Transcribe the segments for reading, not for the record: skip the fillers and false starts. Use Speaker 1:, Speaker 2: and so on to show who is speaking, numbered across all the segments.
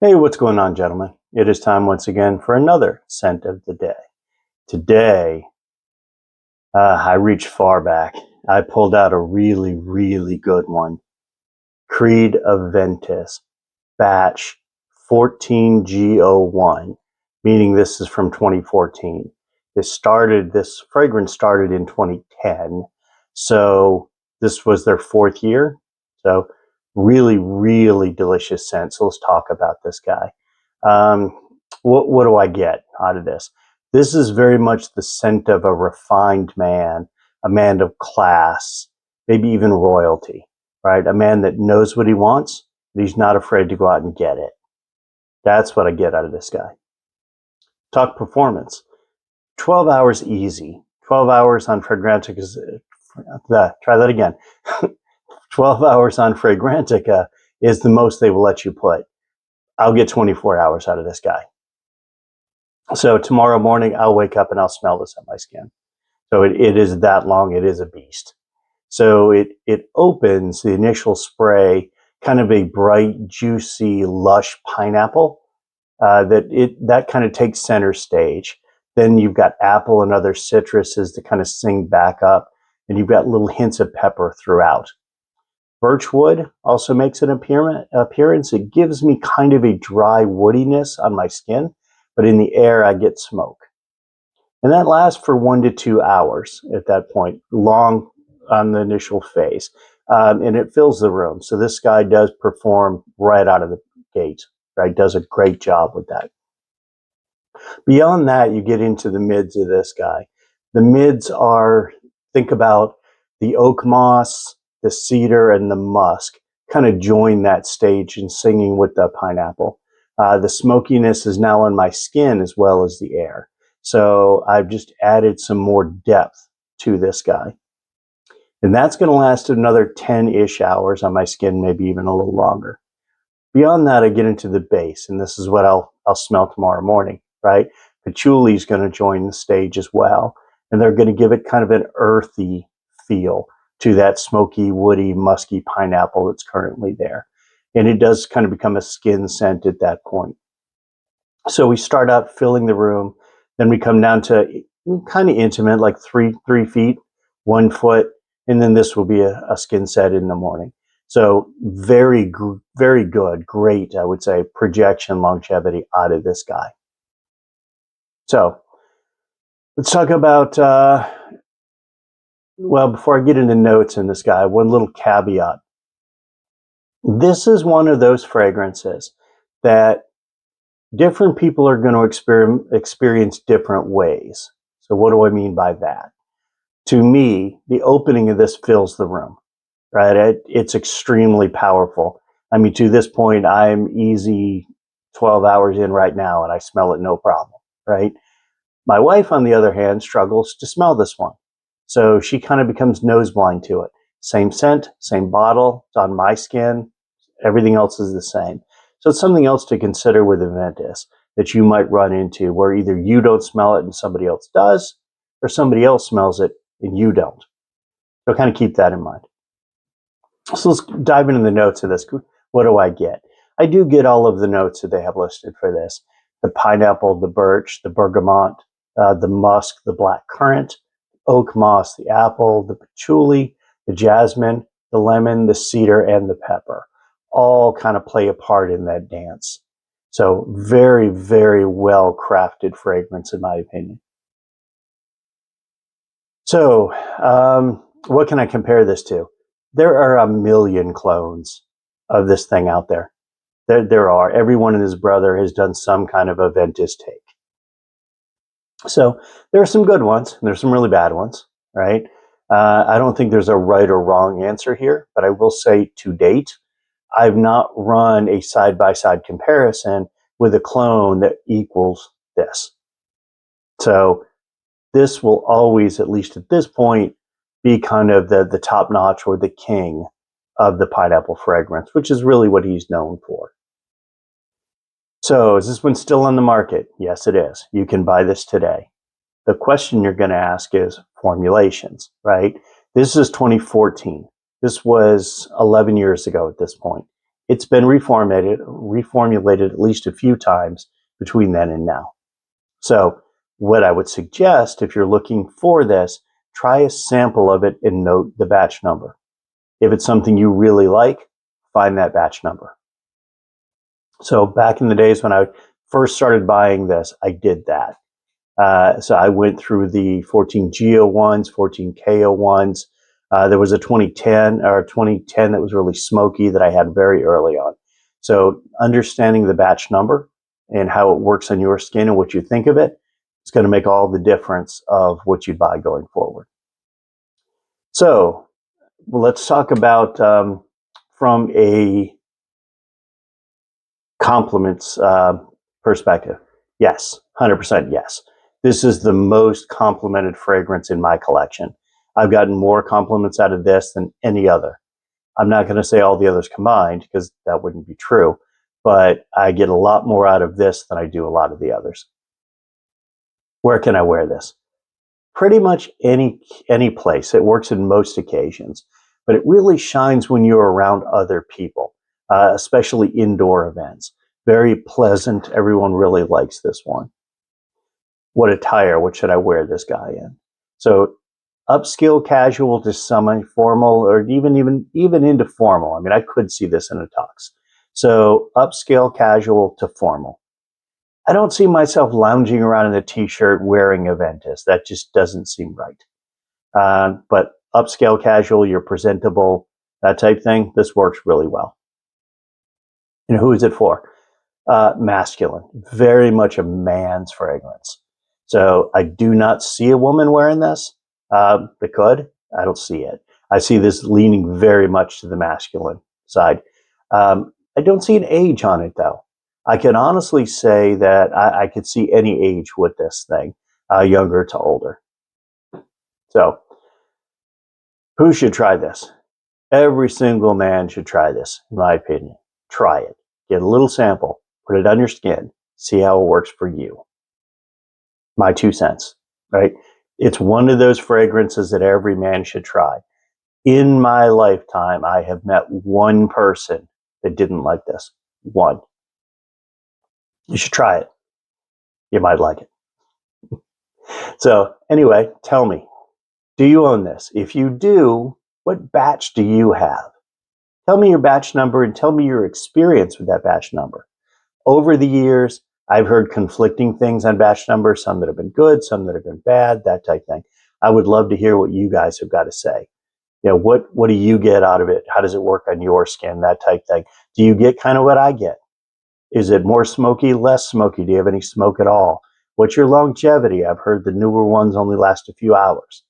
Speaker 1: Hey, what's going on, gentlemen? It is time once again for another scent of the day. Today, I reached far back. I pulled out a really, really good one. Creed Aventus, batch 14G01, meaning this is from 2014. This fragrance started in 2010, so this was their 4th year. So really, really delicious scent. So let's talk about this guy. What do I get out of this? This is very much the scent of a refined man, a man of class, maybe even royalty, right? A man that knows what he wants, but he's not afraid to go out and get it. That's what I get out of this guy. Talk performance. 12 hours easy. 12 hours on Fragrantica. Try that again. 12 hours on Fragrantica is the most they will let you put. I'll get 24 hours out of this guy. So tomorrow morning, I'll wake up and I'll smell this on my skin. So it is that long. It is a beast. So it opens the initial spray, kind of a bright, juicy, lush pineapple that kind of takes center stage. Then you've got apple and other citruses to kind of sing back up, and you've got little hints of pepper throughout. Birchwood also makes an appearance. It gives me kind of a dry woodiness on my skin, but in the air I get smoke. And that lasts for 1 to 2 hours at that point, long on the initial phase. And it fills the room. So this guy does perform right out of the gate, right? Does a great job with that. Beyond that, you get into the mids of this guy. The mids are, think about the oak moss, the cedar, and the musk kind of join that stage in singing with the pineapple. The smokiness is now on my skin as well as the air. So I've just added some more depth to this guy. And that's going to last another 10-ish hours on my skin, maybe even a little longer. Beyond that, I get into the base, and this is what I'll smell tomorrow morning, right? Patchouli is going to join the stage as well, and they're going to give it kind of an earthy feel to that smoky, woody, musky pineapple that's currently there. And it does kind of become a skin scent at that point. So we start out filling the room, then we come down to kind of intimate, like 3 feet, 1 foot, and then this will be a skin set in the morning. So very good, great, I would say, projection longevity out of this guy. So let's talk about, well, before I get into notes in this guy, one little caveat. This is one of those fragrances that different people are going to experience different ways. So what do I mean by that? To me, the opening of this fills the room, right? It's extremely powerful. I mean, to this point, I'm easy 12 hours in right now, and I smell it no problem, right? My wife, on the other hand, struggles to smell this one. So she kind of becomes nose blind to it. Same scent, same bottle, it's on my skin. Everything else is the same. So it's something else to consider with Aventus that you might run into where either you don't smell it and somebody else does, or somebody else smells it and you don't. So kind of keep that in mind. So let's dive into the notes of this. What do I get? I do get all of the notes that they have listed for this. The pineapple, the birch, the bergamot, the musk, the black currant, oak moss, the apple, the patchouli, the jasmine, the lemon, the cedar, and the pepper. All kind of play a part in that dance. So very, very well crafted fragrance, in my opinion. So what can I compare this to? There are a million clones of this thing out there. There are. Everyone and his brother has done some kind of Aventus take. So there are some good ones, and there's some really bad ones, right? I don't think there's a right or wrong answer here, but I will say to date, I've not run a side-by-side comparison with a clone that equals this. So this will always, at least at this point, be kind of the top notch or the king of the pineapple fragrance, which is really what he's known for. So is this one still on the market? Yes, it is. You can buy this today. The question you're going to ask is formulations, right? This is 2014. This was 11 years ago at this point. It's been reformulated at least a few times between then and now. So what I would suggest, if you're looking for this, try a sample of it and note the batch number. If it's something you really like, find that batch number. So back in the days when I first started buying this, I did that. So I went through the 14G01s, 14K01s. There was a 2010 that was really smoky that I had very early on. So understanding the batch number and how it works on your skin and what you think of it is going to make all the difference of what you buy going forward. So let's talk about from a compliments perspective. Yes, 100% yes. This is the most complimented fragrance in my collection. I've gotten more compliments out of this than any other. I'm not going to say all the others combined because that wouldn't be true, but I get a lot more out of this than I do a lot of the others. Where can I wear this? Pretty much any place. It works in most occasions, but it really shines when you're around other people, especially indoor events. Very pleasant. Everyone really likes this one. What attire? What should I wear this guy in? So upscale casual to semi-formal, or even into formal. I mean, I could see this in a tux. So upscale casual to formal. I don't see myself lounging around in a t-shirt wearing Aventus. That just doesn't seem right. But upscale casual, you're presentable, that type thing, this works really well. And who is it for? Masculine. Very much a man's fragrance. So I do not see a woman wearing this. They could. I don't see it. I see this leaning very much to the masculine side. I don't see an age on it, though. I can honestly say that I could see any age with this thing, younger to older. So who should try this? Every single man should try this, in my opinion. Try it. Get a little sample. Put it on your skin. See how it works for you. My 2 cents, right? It's one of those fragrances that every man should try. In my lifetime, I have met one person that didn't like this. One. You should try it. You might like it. So anyway, tell me, do you own this? If you do, what batch do you have? Tell me your batch number and tell me your experience with that batch number. Over the years, I've heard conflicting things on batch numbers, some that have been good, some that have been bad, that type thing. I would love to hear what you guys have got to say. You know, what do you get out of it? How does it work on your skin? That type thing. Do you get kind of what I get? Is it more smoky, less smoky? Do you have any smoke at all? What's your longevity? I've heard the newer ones only last a few hours.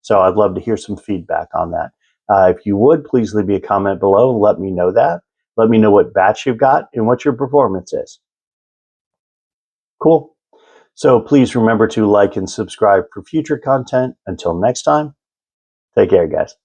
Speaker 1: So I'd love to hear some feedback on that. If you would, please leave me a comment below and let me know that. Let me know what batch you've got and what your performance is. Cool. So please remember to like and subscribe for future content. Until next time, take care, guys.